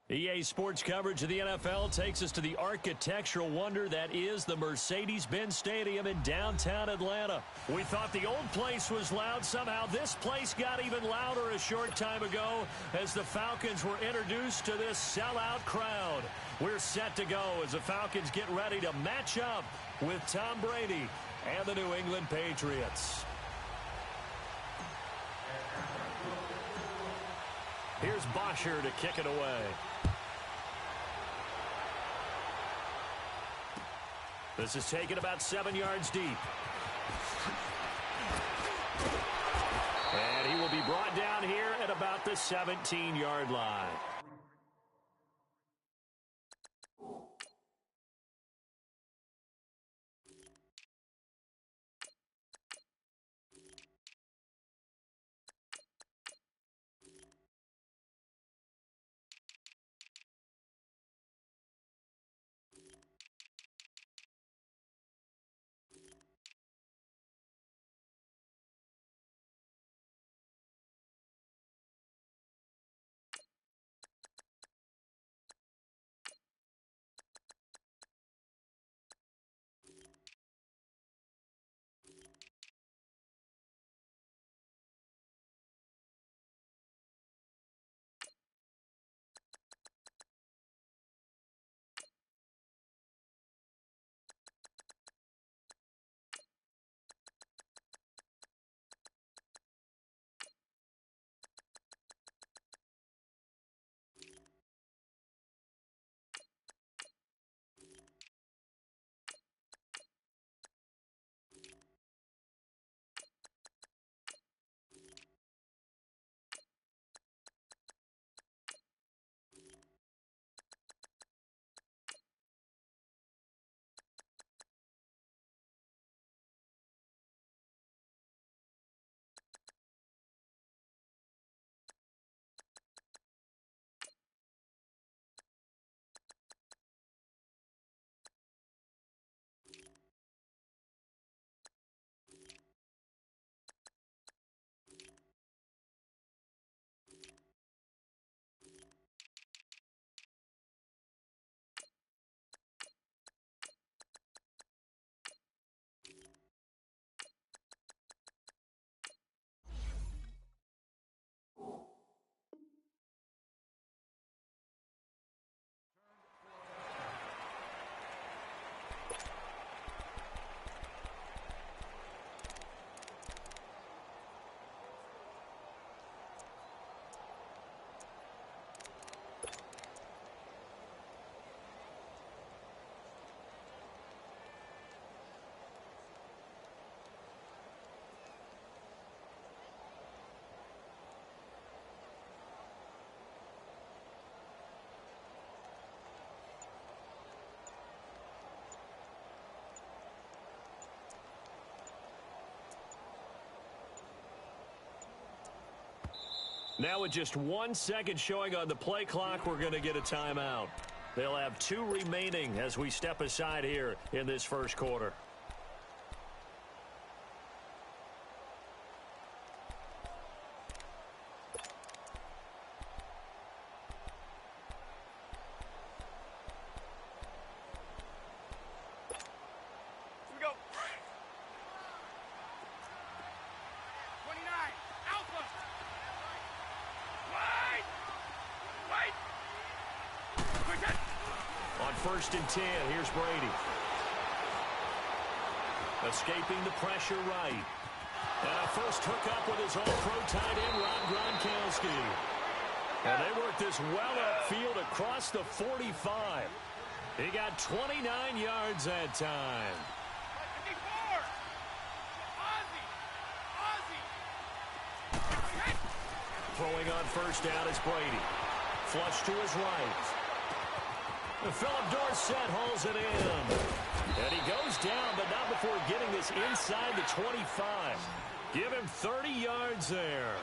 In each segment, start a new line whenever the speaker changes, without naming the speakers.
EA Sports coverage of the NFL takes us to the architectural wonder that is the Mercedes-Benz Stadium in downtown Atlanta. We thought the old place was loud. Somehow this place got even louder a short time ago as the Falcons were introduced to this sellout crowd. We're set to go as the Falcons get ready to match up with Tom Brady and the New England Patriots. Here's Bosher to kick it away. This is taken about 7 yards deep. And he will be brought down here at about the 17-yard line. Now with just 1 second showing on the play clock, we're going to get a timeout. They'll have 2 remaining as we step aside here in this first quarter. First and 10, here's Brady. Escaping the pressure right. And a first hookup with his all-pro tight end, Rob Gronkowski. And they work this well upfield across the 45. He got 29 yards that time. Throwing on first down is Brady. Flush to his right. Philip Dorsett hauls it in. And he goes down, but not before getting this inside the 25. Give him 30 yards there.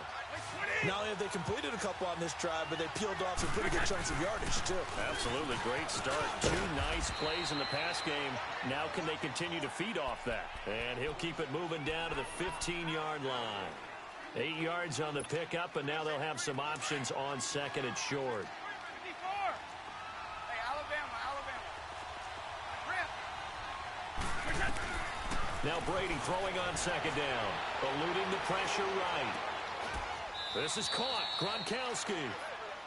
Not only have they completed a couple on this drive, but they peeled off some pretty good chunks of yardage, too.
Absolutely. Great start. 2 nice plays in the pass game. Now can they continue to feed off that? And he'll keep it moving down to the 15-yard line. 8 yards on the pickup, and now they'll have some options on second and short. Now Brady throwing on second down, eluding the pressure right. This is caught. Gronkowski.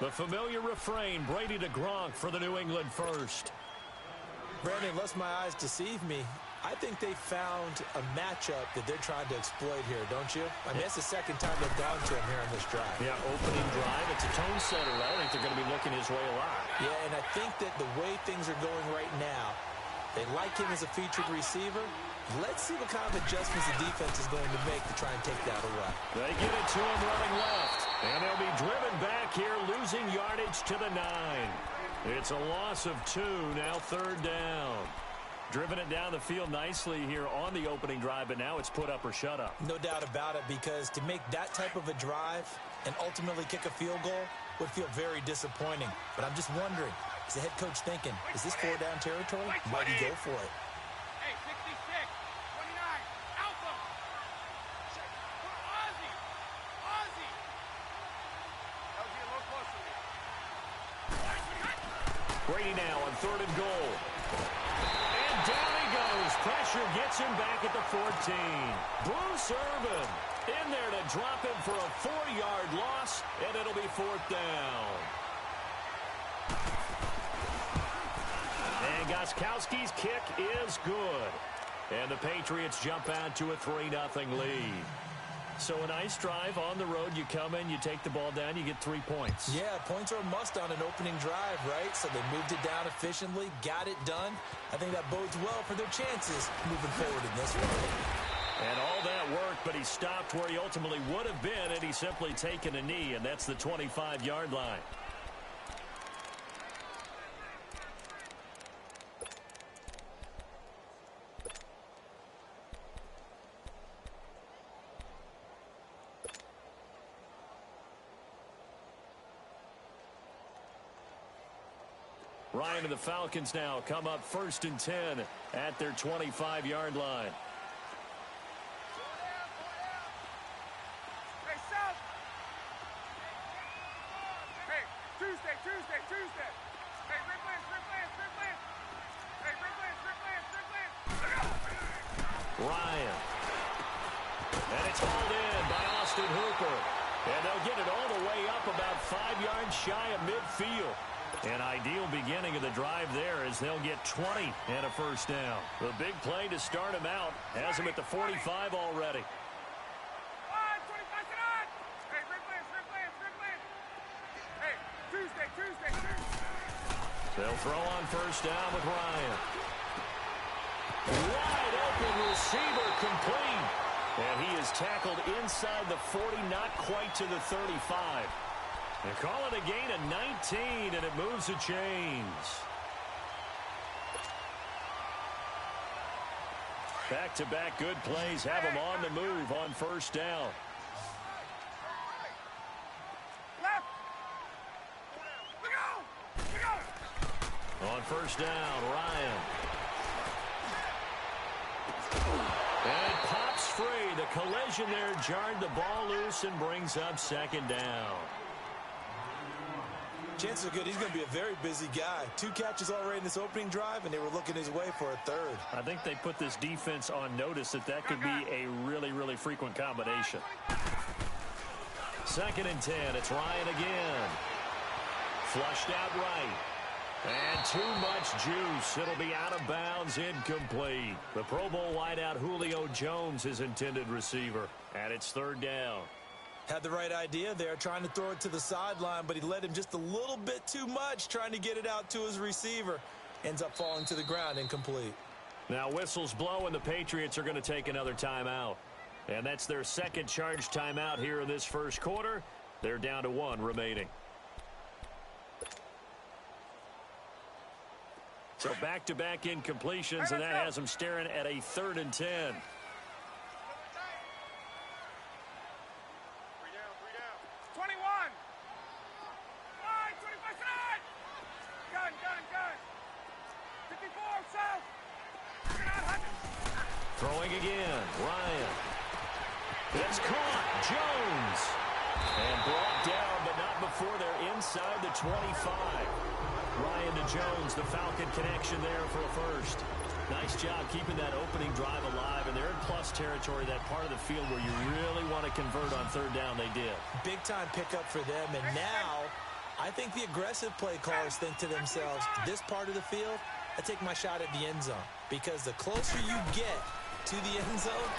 The familiar refrain, Brady to Gronk for the New England first.
Brandon, unless my eyes deceive me, I think they found a matchup that they're trying to exploit here, don't you? I mean, it's the second time they've gone to him here on this drive.
Yeah, opening drive. It's a tone setter, right? I think they're going to be looking his way a lot.
Yeah, and I think that the way things are going right now, they like him as a featured receiver. Let's see what kind of adjustments the defense is going to make to try and take that away.
They get it to him running left. And they'll be driven back here, losing yardage to the 9. It's a loss of 2, now third down. Driven it down the field nicely here on the opening drive, but now it's put up or shut up.
No doubt about it, because to make that type of a drive and ultimately kick a field goal would feel very disappointing. But I'm just wondering, is the head coach thinking, is this 4-down territory? Might he go for it?
Brady now on third and goal. And down he goes. Pressure gets him back at the 14. Bruce Irvin in there to drop him for a 4-yard loss, and it'll be fourth down. And Gostkowski's kick is good. And the Patriots jump out to a 3-0 lead. So a nice drive on the road. You come in, you take the ball down, you get 3 points.
Yeah, points are a must on an opening drive, right? So they moved it down efficiently, got it done. I think that bodes well for their chances moving forward in this one.
And all that worked, but he stopped where he ultimately would have been, and he's simply taken a knee, and that's the 25-yard line. Ryan and the Falcons now come up 1st and 10 at their 25-yard line.
Hey, South. Hey, Tuesday. Hey, Rick Lance. Hey, Rick Lance.
Ryan. And it's hauled in by Austin Hooper. And they'll get it all the way up about 5 yards shy of midfield. An ideal beginning of the drive there as they'll get 20 and a first down. The big play to start him out has him at the 45 already.
Hey, Rick Lance. Hey, Tuesday.
They'll throw on first down with Ryan. Wide open receiver complete. And he is tackled inside the 40, not quite to the 35. They call it a gain of 19, and it moves the chains. Back-to-back good plays have him on the move on first down.
Left. We go.
On first down, Ryan. And it pops free. The collision there jarred the ball loose and brings up second down.
Chances are good he's going to be a very busy guy. 2 catches already in this opening drive, and they were looking his way for a third.
I think they put this defense on notice that could be a really, really frequent combination. 2nd and 10. It's Ryan again. Flushed out right. And too much juice. It'll be out of bounds, incomplete. The Pro Bowl wideout Julio Jones, his intended receiver. And it's third down.
Had the right idea there, trying to throw it to the sideline, but he led him just a little bit too much, trying to get it out to his receiver. Ends up falling to the ground, incomplete.
Now whistles blow, and the Patriots are going to take another timeout. And that's their second charge timeout here in this first quarter. They're down to 1 remaining. So back-to-back incompletions, and that has them staring at a 3rd and 10.
21. 25 side. Gun. 54 south.
Throwing again, Ryan. It's caught. Jones. And brought down, but not before they're inside the 25. Ryan to Jones, the Falcon connection there for a first. Nice job keeping that opening drive alive, and they're in plus territory, that part of the field where you really want to convert on third down. They did.
Big-time pickup for them, and now I think the aggressive play callers think to themselves, this part of the field, I take my shot at the end zone, because the closer you get to the end zone,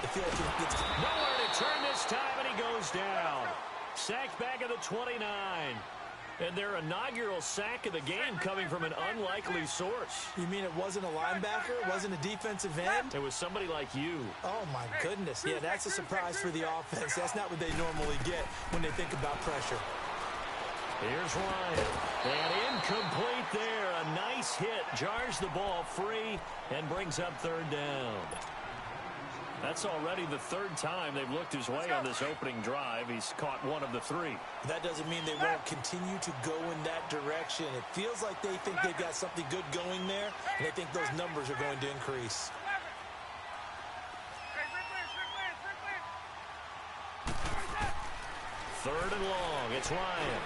the field gets
nowhere to turn this time, and he goes down. Sacked back at the 29. And their inaugural sack of the game coming from an unlikely source.
You mean it wasn't a linebacker? It wasn't a defensive end?
It was somebody like you.
Oh, my goodness. Yeah, that's a surprise for the offense. That's not what they normally get when they think about pressure.
Here's Ryan. And incomplete there. A nice hit. Jars the ball free and brings up third down. That's already the third time they've looked his way on this opening drive. He's caught one of the three.
That doesn't mean they won't continue to go in that direction. It feels like they think they've got something good going there, and they think those numbers are going to increase.
Third and long. It's Ryan.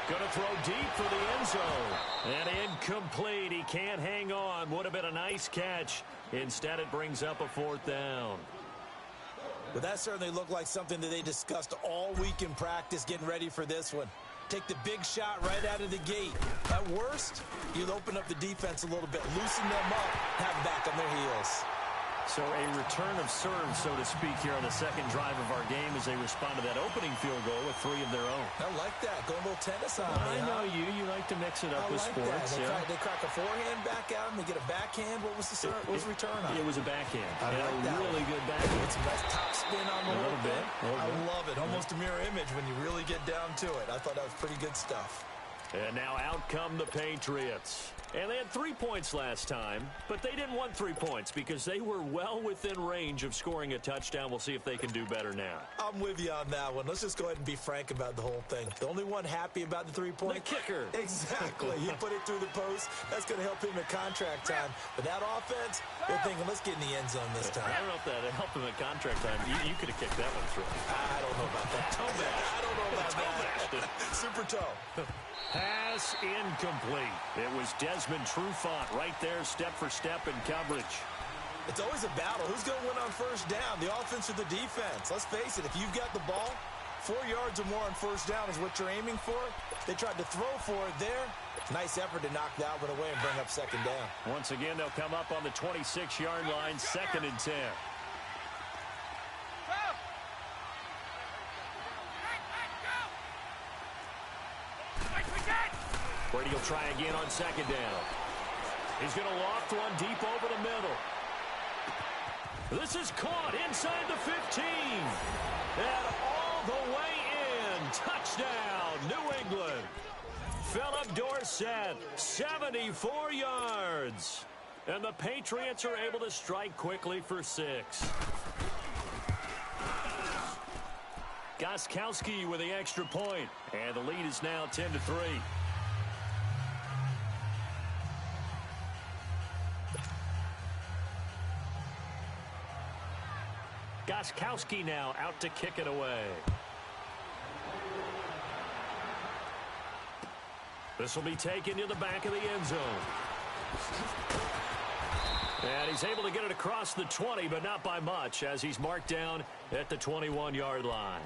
Going to throw deep for the end zone. And incomplete. He can't hang on. Would have been a nice catch. Instead, it brings up a fourth down.
But that certainly looked like something that they discussed all week in practice, getting ready for this one. Take the big shot right out of the gate. At worst, you'll open up the defense a little bit, loosen them up, have them back on their heels.
So a return of serve, so to speak, here on the second drive of our game as they respond to that opening field goal with three of their own.
I like that. Go a little tennis on
me. I know you. You like to mix it up with sports.
They crack a forehand back out, and they get a backhand. What was the return on?
It was a backhand.
I like that.
Really good backhand.
It's a nice top spin on the whole thing. I love it. Almost a mirror image when you really get down to it. I thought that was pretty good stuff.
And now out come the Patriots. And they had 3 points last time, but they didn't want 3 points because they were well within range of scoring a touchdown. We'll see if they can do better now.
I'm with you on that one. Let's just go ahead and be frank about the whole thing. The only one happy about the 3 point.
The kicker.
Exactly. He put it through the post. That's going to help him at contract time. But that offense, they're thinking, let's get in the end zone this time.
I don't know if that helped him at contract time. You could have kicked that one through.
I don't know about that.
Toe bash.
I don't know about that. Super toe.
Pass incomplete. It was Desmond Trufant right there, step for step in coverage.
It's always a battle. Who's going to win on first down, the offense or the defense? Let's face it, if you've got the ball, 4 yards or more on first down is what you're aiming for. They tried to throw for it there. Nice effort to knock that one away and bring up second down.
Once again, they'll come up on the 26-yard line, 2nd and 10. Brady will try again on second down. He's going to loft one deep over the middle. This is caught inside the 15. And all the way in. Touchdown, New England. Philip Dorsett, 74 yards. And the Patriots are able to strike quickly for 6. Gostkowski with the extra point. And the lead is now 10-3. Gostkowski now out to kick it away. This will be taken to the back of the end zone. And he's able to get it across the 20, but not by much, as he's marked down at the 21-yard line.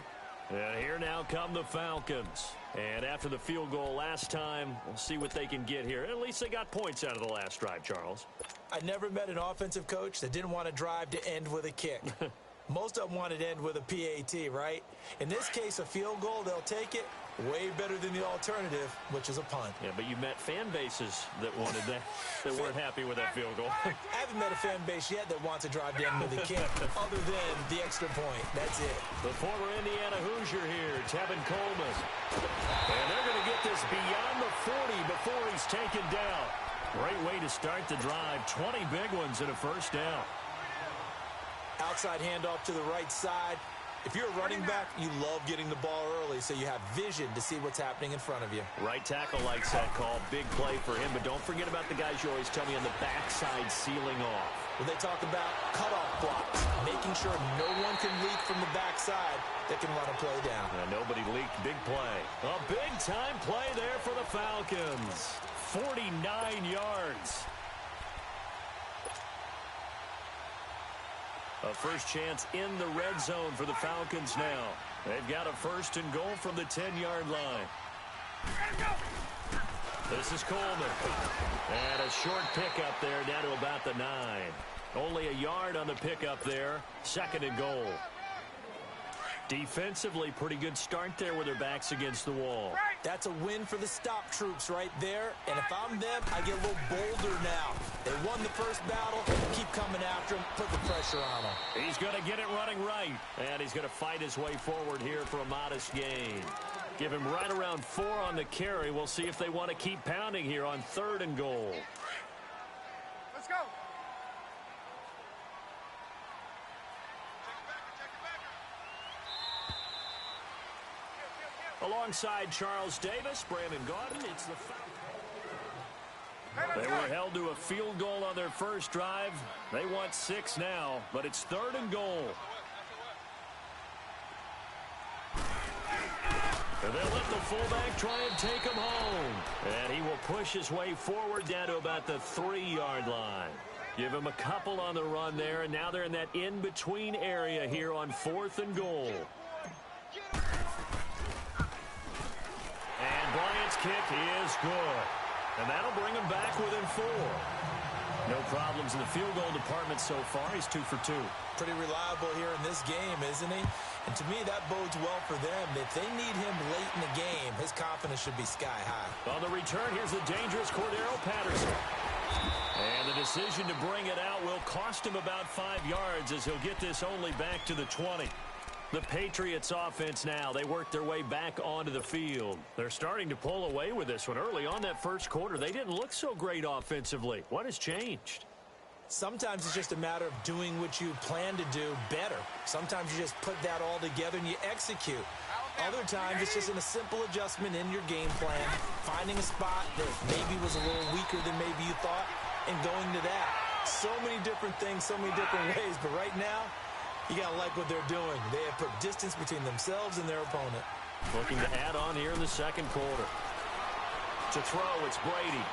And here now come the Falcons. And after the field goal last time, we'll see what they can get here. At least they got points out of the last drive, Charles.
I never met an offensive coach that didn't want to drive to end with a kick. Most of them want it to end with a PAT, right? In this case, a field goal, they'll take it. Way better than the alternative, which is a punt.
Yeah, but you met fan bases that wanted that, that weren't happy with that field goal.
I haven't met a fan base yet that wants to drive to end with a kick, other than the extra point. That's it.
The former Indiana Hoosier here, Tevin Coleman. And they're going to get this beyond the 40 before he's taken down. Great way to start the drive. 20 big ones and a first down.
Outside handoff to the right side. If you're a running back, you love getting the ball early so you have vision to see what's happening in front of you.
Right tackle likes that call. Big play for him, but don't forget about the guys you always tell me on the backside sealing off.
When they talk about cutoff blocks, making sure no one can leak from the backside that can run a play down.
Nobody leaked. Big play. A big-time play there for the Falcons. 49 yards. A first chance in the red zone for the Falcons now. They've got a first and goal from the 10-yard line. This is Coleman. And a short pickup there down to about the 9. Only a yard on the pickup there. Second and goal. Defensively, pretty good start there with their backs against the wall.
That's a win for the stop troops right there. And if I'm them, I get a little bolder now. They won the first battle. Keep coming after him. Put the pressure on him.
He's going to get it running right. And he's going to fight his way forward here for a modest gain. Give him right around 4 on the carry. We'll see if they want to keep pounding here on third and goal.
Let's go.
Alongside Charles Davis, Brandon Gaudin, it's the Falcons. They were held to a field goal on their first drive. They want 6 now, but it's third and goal. And they'll let the fullback try and take him home. And he will push his way forward down to about the 3-yard line. Give him a couple on the run there, and now they're in that in-between area here on fourth and goal. And Bryant's kick is good. And that'll bring him back within 4. No problems in the field goal department so far. He's 2 for 2.
Pretty reliable here in this game, isn't he? And to me, that bodes well for them. If they need him late in the game, his confidence should be sky high.
On the return, here's the dangerous Cordero Patterson. And the decision to bring it out will cost him about 5 yards as he'll get this only back to the 20. The Patriots offense now, they work their way back onto the field. They're starting to pull away with this one. Early on that first quarter, they didn't look so great offensively. What has changed?
Sometimes it's just a matter of doing what you plan to do better. Sometimes you just put that all together and you execute. Other times it's just a simple adjustment in your game plan, finding a spot that maybe was a little weaker than maybe you thought, and going to that. So many different things, so many different ways, but right now, you got to like what they're doing. They have put distance between themselves and their opponent.
Looking to add on here in the second quarter. To throw, it's Brady.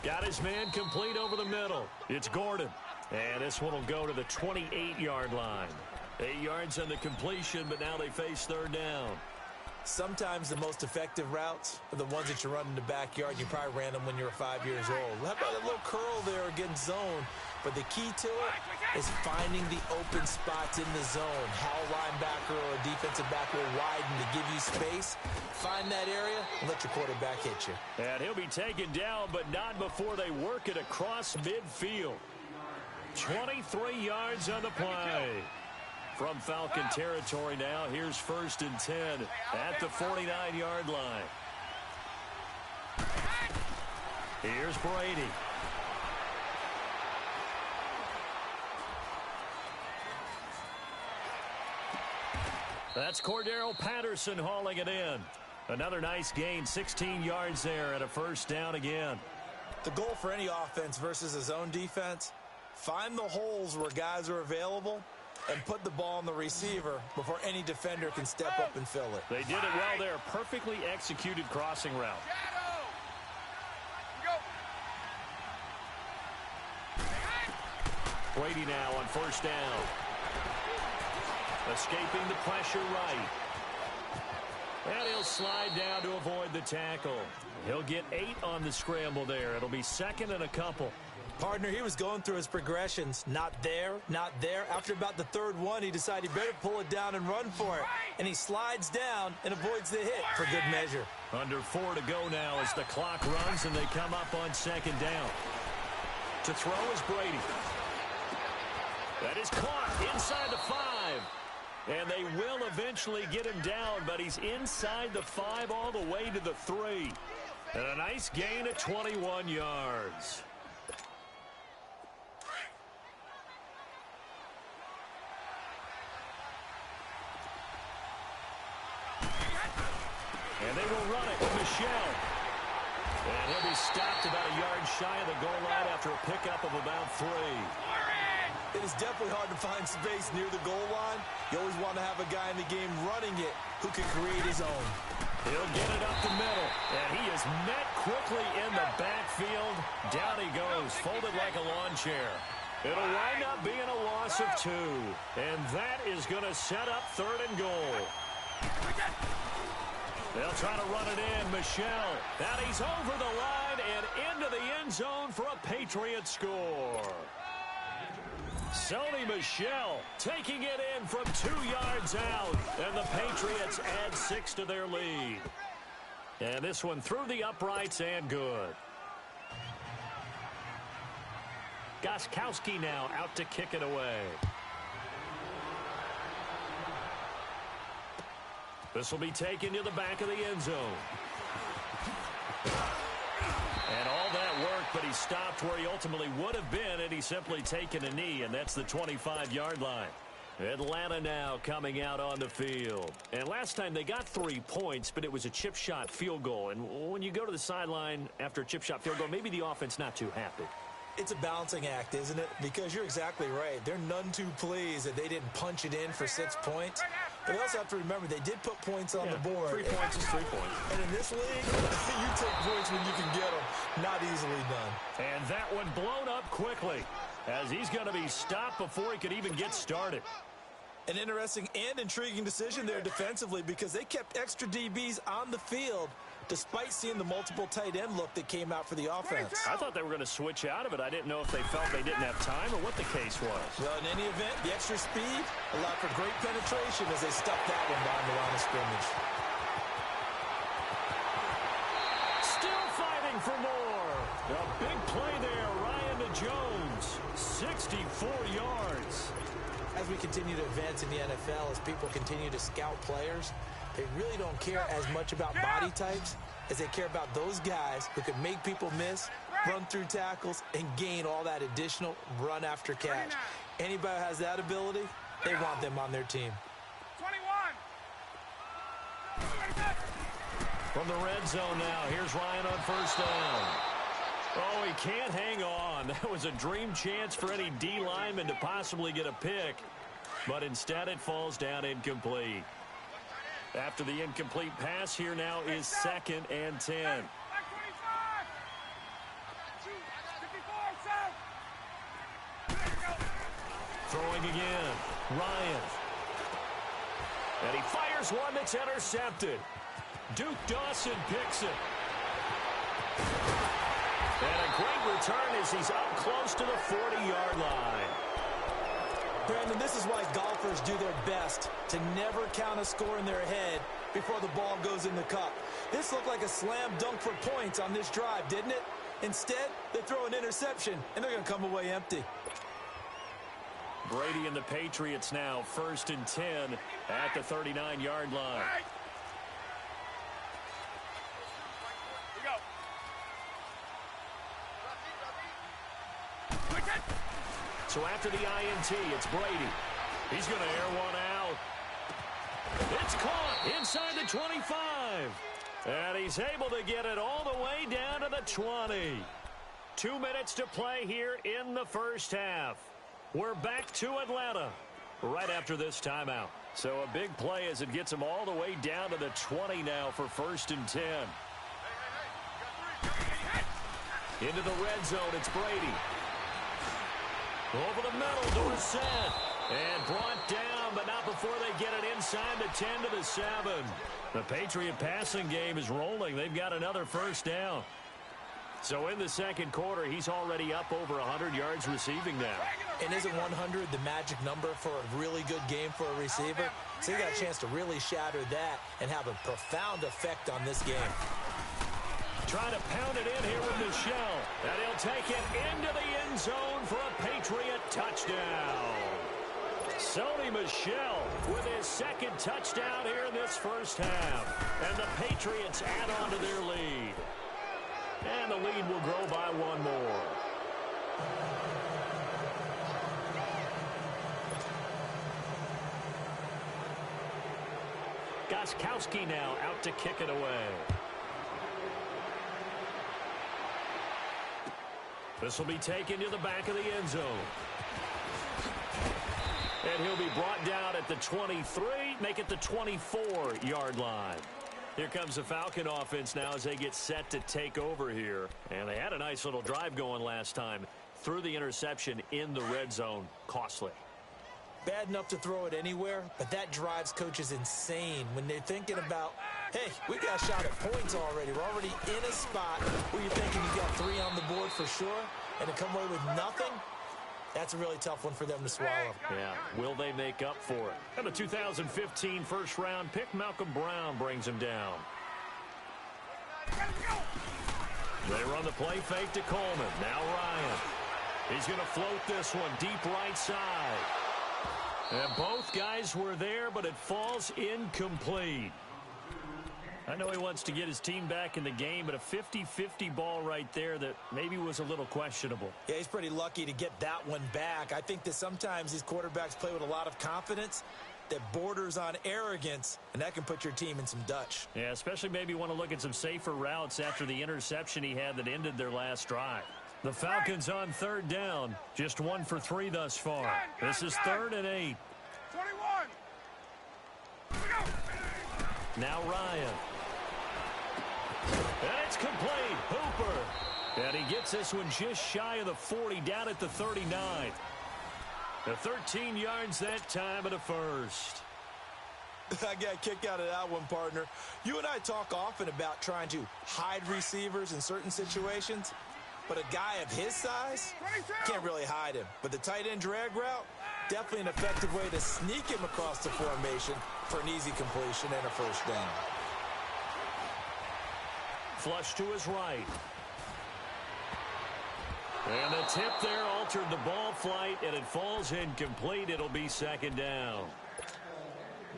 Got his man complete over the middle. It's Gordon. And this one will go to the 28-yard line. 8 yards on the completion, but now they face third down.
Sometimes the most effective routes are the ones that you run in the backyard. You probably ran them when you were 5 years old. How about a little curl there against zone? But the key to it is finding the open spots in the zone. How a linebacker or a defensive back will widen to give you space. Find that area and let your quarterback hit you.
And he'll be taken down, but not before they work it across midfield. 23 yards on the play. From Falcon territory now, here's first and 10 at the 49-yard line. Here's Brady. That's Cordero Patterson hauling it in. Another nice gain, 16 yards there and a first down again.
The goal for any offense versus a zone defense, find the holes where guys are available and put the ball on the receiver before any defender can step up and fill it.
They did it well there. Perfectly executed crossing route. Brady now on first down. Escaping the pressure right. And he'll slide down to avoid the tackle. He'll get 8 on the scramble there. It'll be second and a couple.
Partner, he was going through his progressions. Not there, not there. After about the third one, he decided he better pull it down and run for it. And he slides down and avoids the hit for good measure.
Under 4 to go now as the clock runs and they come up on second down. To throw is Brady. That is caught inside the 5. And they will eventually get him down, but he's inside the 5 all the way to the 3. And a nice gain of 21 yards. And they will run it with Michel. And he'll be stopped about a yard shy of the goal line after a pickup of about 3.
It is definitely hard to find space near the goal line. You always want to have a guy in the game running it who can create his own.
He'll get it up the middle, and he is met quickly in the backfield. Down he goes, folded like a lawn chair. It'll wind up being a loss of 2, and that is going to set up 3rd and goal. They'll try to run it in. Michel, and he's over the line and into the end zone for a Patriot score. Sony Michel taking it in from 2 yards out, and the Patriots add 6 to their lead. And this one through the uprights and good. Gostkowski now out to kick it away. This will be taken to the back of the end zone. And all that work, but he stopped where he ultimately would have been had he simply taken a knee, and that's the 25-yard line. Atlanta now coming out on the field. And last time they got 3 points, but it was a chip shot field goal. And when you go to the sideline after a chip shot field goal, maybe the offense not too happy.
It's a balancing act, isn't it? Because you're exactly right. They're none too pleased that they didn't punch it in for 6 points. But they also have to remember they did put points on the board.
3 points is 3 points.
And in this league, you take points when you can get them. Not easily done.
And that one blown up quickly as he's going to be stopped before he could even get started.
An interesting and intriguing decision there defensively because they kept extra DBs on the field despite seeing the multiple tight end look that came out for the offense.
I thought they were going to switch out of it. I didn't know if they felt they didn't have time or what the case was.
Well, in any event, the extra speed allowed for great penetration as they stuffed that one behind the line of scrimmage.
Still fighting for more. A big play there, Ryan to Jones. 64 yards.
As we continue to advance in the NFL, as people continue to scout players, they really don't care as much about body types as they care about those guys who can make people miss, run through tackles, and gain all that additional run after catch. Anybody who has that ability, they want them on their team.
21.
From the red zone now, here's Ryan on first down. Oh, he can't hang on. That was a dream chance for any D lineman to possibly get a pick, but instead it falls down incomplete. After the incomplete pass, here now is 2nd and 10. Throwing again, Ryan. And he fires one that's intercepted. Duke Dawson picks it. And a great return as he's up close to the 40-yard line.
Brandon, this is why golfers do their best to never count a score in their head before the ball goes in the cup. This looked like a slam dunk for points on this drive, didn't it? Instead, they throw an interception, and they're going to come away empty.
Brady and the Patriots now 1st and 10 at the 39-yard line. So after the INT, it's Brady. He's going to air one out. It's caught inside the 25. And he's able to get it all the way down to the 20. 2 minutes to play here in the first half. We're back to Atlanta right after this timeout. So a big play as it gets him all the way down to the 20 now for 1st and 10. Into the red zone, it's Brady. Over the middle, Dorsett. And brought down, but not before they get it inside the 10 to the 7. The Patriot passing game is rolling. They've got another first down. So in the second quarter, he's already up over 100 yards receiving now.
And isn't 100 the magic number for a really good game for a receiver? So you got a chance to really shatter that and have a profound effect on this game.
Trying to pound it in here with Michel. And he'll take it into the end zone for a Patriot touchdown. Sony Michel with his 2nd touchdown here in this first half. And the Patriots add on to their lead. And the lead will grow by 1 more. Gostkowski now out to kick it away. This will be taken to the back of the end zone. And he'll be brought down at the 23, make it the 24-yard line. Here comes the Falcon offense now as they get set to take over here. And they had a nice little drive going last time. Threw the interception in the red zone. Costly.
Bad enough to throw it anywhere, but that drives coaches insane when they're thinking about, hey, we got a shot at points already. We're already in a spot where you're thinking you got 3 on the board for sure, and to come away with nothing, that's a really tough one for them to swallow.
Yeah, will they make up for it? And the 2015 first-round pick, Malcolm Brown, brings him down. They run the play fake to Coleman. Now Ryan. He's going to float this one deep right side. And both guys were there, but it falls incomplete. I know he wants to get his team back in the game, but a 50-50 ball right there that maybe was a little questionable.
Yeah, he's pretty lucky to get that one back. I think that sometimes these quarterbacks play with a lot of confidence that borders on arrogance, and that can put your team in some Dutch.
Yeah, especially maybe want to look at some safer routes after the interception he had that ended their last drive. The Falcons on third down, just 1 for 3 thus far. This is 3rd and 8.
21.
Now Ryan. And it's complete. Hooper. And he gets this one just shy of the 40, down at the 39. The 13 yards that time of the first.
I got a kick out of that one, partner. You and I talk often about trying to hide receivers in certain situations, but a guy of his size can't really hide him. But the tight end drag route, definitely an effective way to sneak him across the formation for an easy completion and a first down.
Flush to his right. And the tip there altered the ball flight, and it falls incomplete. It'll be 2nd down.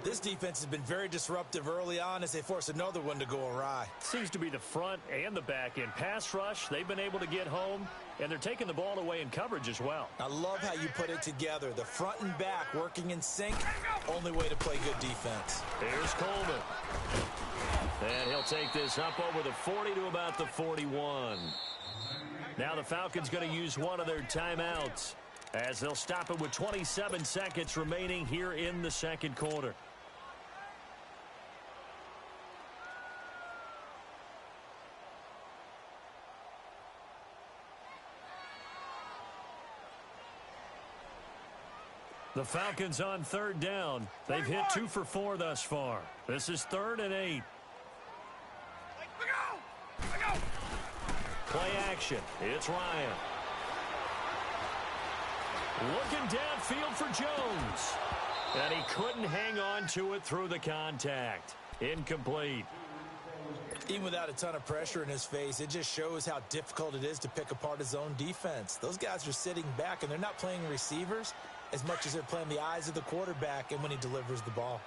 This defense has been very disruptive early on as they force another one to go awry.
Seems to be the front and the back end. Pass rush, they've been able to get home, and they're taking the ball away in coverage as well.
I love how you put it together. The front and back working in sync, only way to play good defense.
Here's Coleman. And he'll take this up over the 40 to about the 41. Now the Falcons going to use one of their timeouts as they'll stop it with 27 seconds remaining here in the second quarter. The Falcons on third down. They've hit 2 for 4 thus far. This is 3rd and 8. Play action. It's Ryan. Looking downfield for Jones. And he couldn't hang on to it through the contact. Incomplete.
Even without a ton of pressure in his face, it just shows how difficult it is to pick apart his own defense. Those guys are sitting back, and they're not playing receivers as much as they're playing the eyes of the quarterback and when he delivers the ball.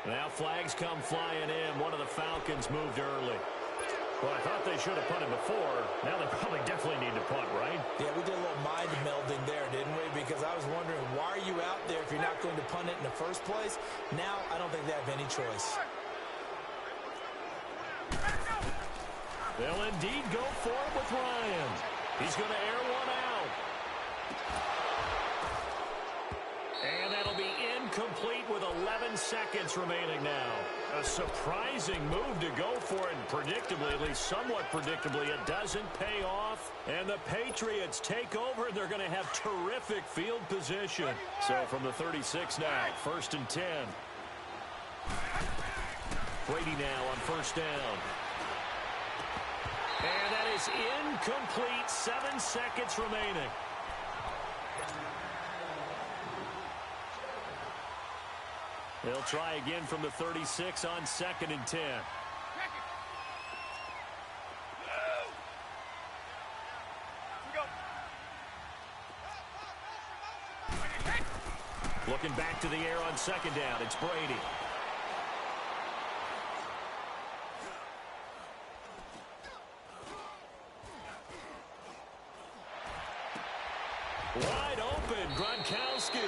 Now flags come flying in. One of the Falcons moved early. Well, I thought they should have punted before. Now they probably definitely need to punt, right?
Yeah, we did a little mind melding there, didn't we? Because I was wondering, why are you out there if you're not going to punt it in the first place? Now I don't think they have any choice.
They'll indeed go for it with Ryan. He's going to air one out. And that'll be incomplete with 11 seconds remaining now. A surprising move to go for it, and predictably, at least somewhat predictably, it doesn't pay off. And the Patriots take over. They're going to have terrific field position. So from the 36 now, 1st and 10. Brady now on 1st down. And that is incomplete. 7 seconds remaining. They'll try again from the 36 on 2nd and 10. Looking back to the air on 2nd down. It's Brady. Wide open, Gronkowski.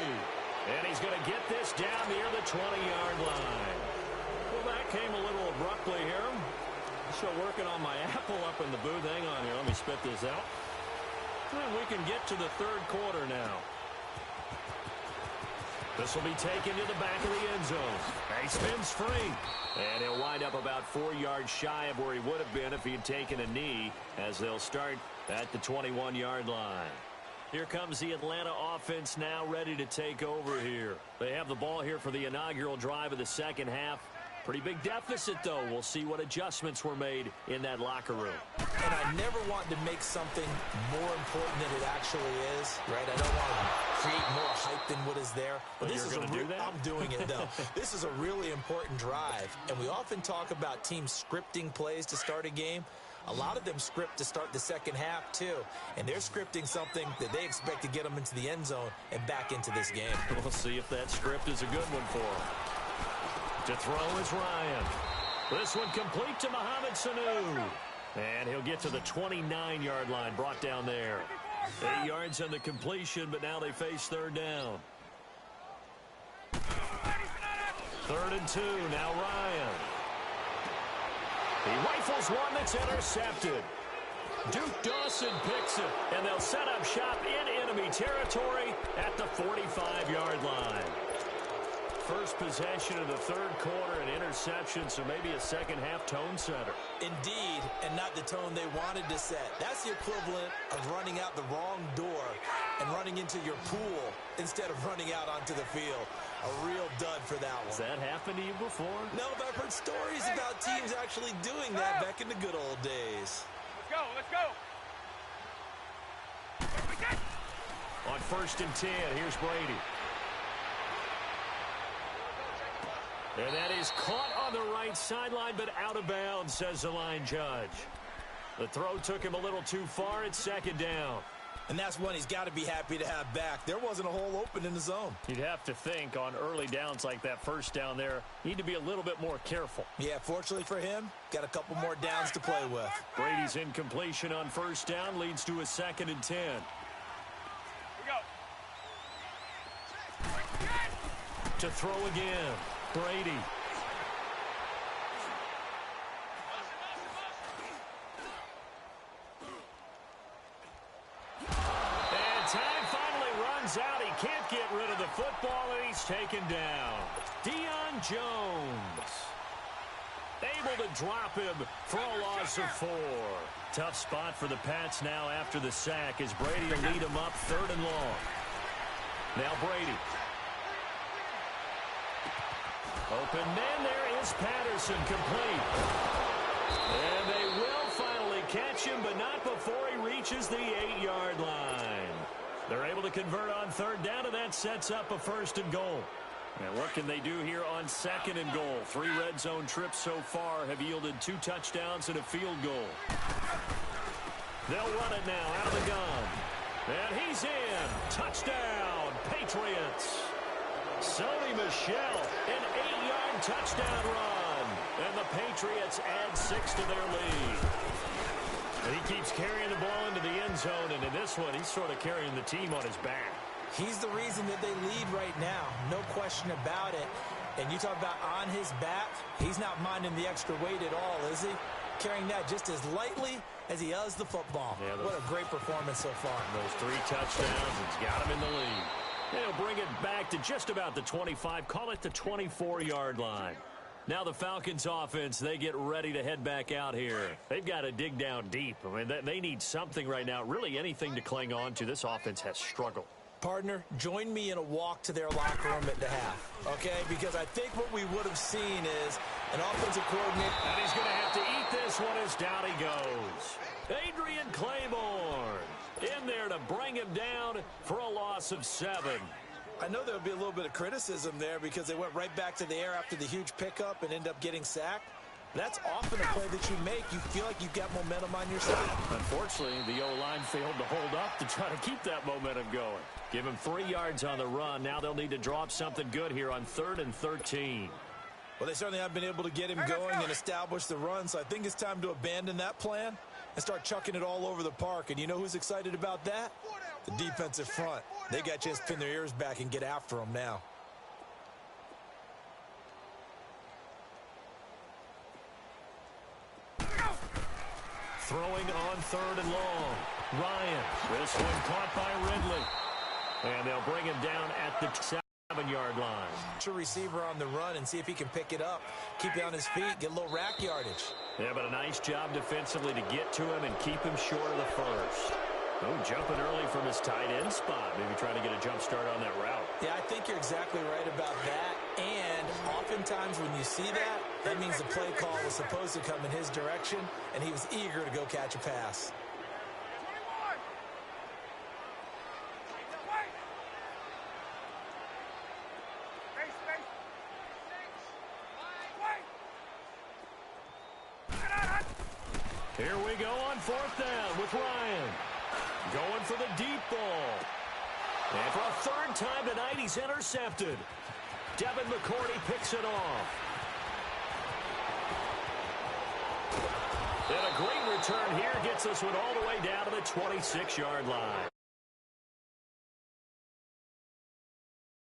And he's going to get this down near the 20-yard line. Well, that came a little abruptly here. Still working on my apple up in the booth. Hang on here. Let me spit this out. And we can get to the third quarter now. This will be taken to the back of the end zone. He spins free. And he'll wind up about 4 yards shy of where he would have been if he had taken a knee, as they'll start at the 21-yard line. Here comes the Atlanta offense now ready to take over here. They have the ball here for the inaugural drive of the second half. Pretty big deficit, though. We'll see what adjustments were made in that locker room.
And I never want to make something more important than it actually is, right? I don't want to create more hype than what is there. But this is going to do that? I'm doing it, though. This is a really important drive. And we often talk about teams scripting plays to start a game. A lot of them script to start the second half, too. And they're scripting something that they expect to get them into the end zone and back into this game.
We'll see if that script is a good one for them. To throw is Ryan. This one complete to Mohamed Sanu. And he'll get to the 29-yard line, brought down there. 8 yards on the completion, but now they face third down. 3rd and 2, now Ryan. He rifles one that's intercepted. Duke Dawson picks it, and they'll set up shop in enemy territory at the 45-yard line. First possession of the third quarter, an interception, so maybe a second-half tone setter.
Indeed, and not the tone they wanted to set. That's the equivalent of running out the wrong door and running into your pool instead of running out onto the field. A real dud for that one.
Has that happened to you before?
No, but I've heard stories about teams actually doing that back in the good old days.
Let's go, let's go.
On 1st and 10, here's Brady. And that is caught on the right sideline, but out of bounds, says the line judge. The throw took him a little too far. It's 2nd down.
And that's one he's got to be happy to have back. There wasn't a hole open in the zone.
You'd have to think on early downs like that first down there, need to be a little bit more careful.
Yeah, fortunately for him, got a couple more downs to play with.
Brady's incompletion on 1st down leads to a 2nd and 10.
Here we go.
To throw again, Brady. And time finally runs out. He can't get rid of the football, and he's taken down. Deion Jones able to drop him for a loss of 4. Tough spot for the Pats now after the sack as Brady will lead him up 3rd and long. Now Brady. Open man, there is Patterson, complete. And they will finally catch him, but not before he reaches the 8-yard line. They're able to convert on 3rd down, and that sets up a 1st and goal. Now what can they do here on 2nd and goal? 3 red zone trips so far have yielded 2 touchdowns and a field goal. They'll run it now out of the gun. And he's in. Touchdown, Patriots. Sony Michel, an 8-yard touchdown run. And the Patriots add 6 to their lead. And he keeps carrying the ball into the end zone, and in this one, he's sort of carrying the team on his back.
He's the reason that they lead right now. No question about it. And you talk about on his back, he's not minding the extra weight at all, is he? Carrying that just as lightly as he does the football. Yeah, what a great performance so far.
Those 3 touchdowns, it's got him in the lead. They'll bring it back to just about the 25, call it the 24-yard line. Now the Falcons offense, they get ready to head back out here. They've got to dig down deep. I mean, they need something right now, really anything to cling on to. This offense has struggled.
Partner, join me in a walk to their locker room at the half, okay? Because I think what we would have seen is an offensive coordinator.
And he's going to have to eat this one as down he goes. Adrian Claiborne in there to bring him down for a loss of 7.
I know there'll be a little bit of criticism there because they went right back to the air after the huge pickup and end up getting sacked. That's often a play that you make. You feel like you've got momentum on your side.
Unfortunately, the O-line failed to hold up to try to keep that momentum going. Give him 3 yards on the run. Now they'll need to draw up something good here on 3rd and 13.
Well, they certainly have been able to get him going and establish the run, so I think it's time to abandon that plan and start chucking it all over the park. And you know who's excited about that? The defensive front, they got a chance to pin their ears back and get after them now.
Throwing on 3rd and long. Ryan. This one caught by Ridley. And they'll bring him down at the 7-yard line.
Receiver on the run and see if he can pick it up. Keep it on his feet, get a little rack yardage.
Yeah, but a nice job defensively to get to him and keep him short of the first. Oh, jumping early from his tight end spot. Maybe trying to get a jump start on that route.
Yeah, I think you're exactly right about that. And oftentimes when you see that, that means the play call was supposed to come in his direction, and he was eager to go catch a pass.
Here we go on 4th down with Ryan. Going for the deep ball. And for a 3rd time tonight, he's intercepted. Devin McCourty picks it off. And a great return here gets us one all the way down to the 26-yard line.